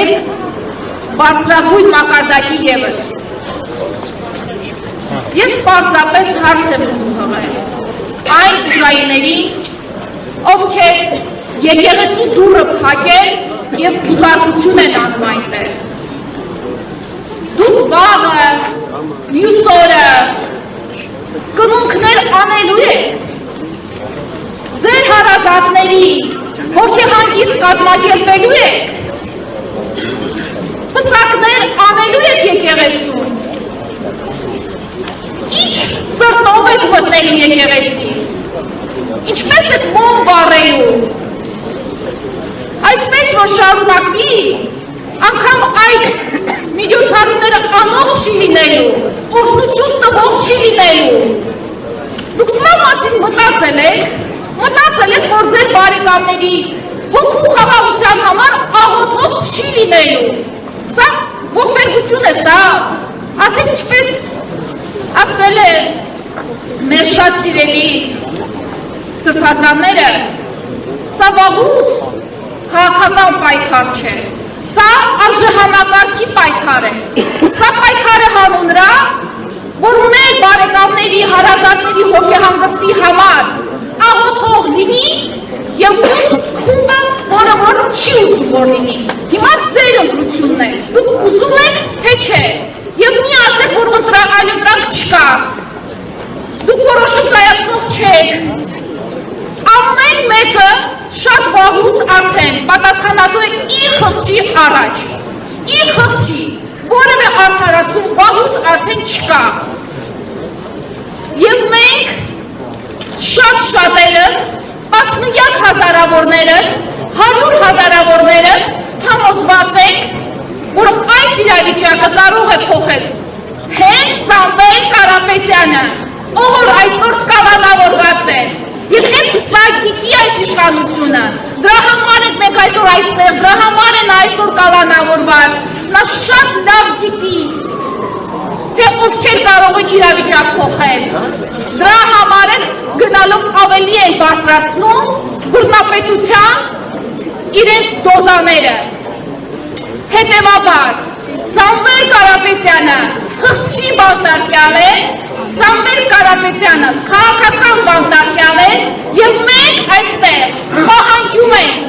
մեկ բարձրագույն մակարդակի ևս։ Ես պարզապես հարց եմ ուզում հղել այն ուժայիններին, ովքեր եկեղեցու դուռը փակել և ուզարկություն են անում այնտեղ։ Դուք վաղը, մյուս օրը կնունքներ անելու եք, ձեր հարազատների հոգեհանգիստ կազմակերպելու եք, պսակներ անելու եք եկեղեցում, ինչ սրտով եք մտնելու եկեղեցի, ինչպես եք մոմ վառելու, այսպես որ շարունակվի, անգամ այդ միջոցառումները անող չի լինելու, օրհնություն տվող չի լինելու։ Դուք սրա մասին մտածել եք, որ ձեր բարեկամների հոգու խաղաղության համար աղոթող չի լինելու։ Սա ողբերգություն է, սա արդեն ինչպես ասել է մեր շատ սիրելի սրբազանները, սա վաղուց քաղաքական պայքար չէ, սա արժեհամակարգի պայքար է, սա պայքար է հանում նրա, որ մեր բարեկամների, հարազատների հոգեհանգստի համար աղոթող լինի և մյուս խումբը, որը որ չի ուզում որ լինի։ Հիմա ձեր ընտրությունն է, դուք ուզում եք, թե չէ, և մի ասեք, որ այլ ընտրանք չկա, դուք որոշում կայացնող չեք, ամեն մեկը շատ վաղուց արդեն պատասխանատու է իր խղճի առաջ, իր խղճի, որևէ արդարացում վաղուց արդեն չկա։ Եվ մենք շատ շատերս, տասնյակ հազարավորներս, 100 հազարավորներս համոզված ենք, որ այս իրավիճակը կարող է փոխել հենց Սամվել Կարապետյանը, ով որ այսօր կալանավորված է։ Եվ հենց սա գիտի այս իշխանությունը, դրա համար ենք մենք այսօր այստեղ, դրա համար են այսօր կալանավորված, նա շատ լավ գիտի, թե ովքեր կարող են իրավիճակ փոխել, դրա համար են գնալով ավելի են բարձրացնում բռնապետության իրենց դոզաները։ Հետևաբար, Սամվել Կարապետյանը խղճի բանտարկյալ է, Սամվել Կարապետյանը քաղաքական բանտարկյալ է, և մենք այստեղ պահանջում ենք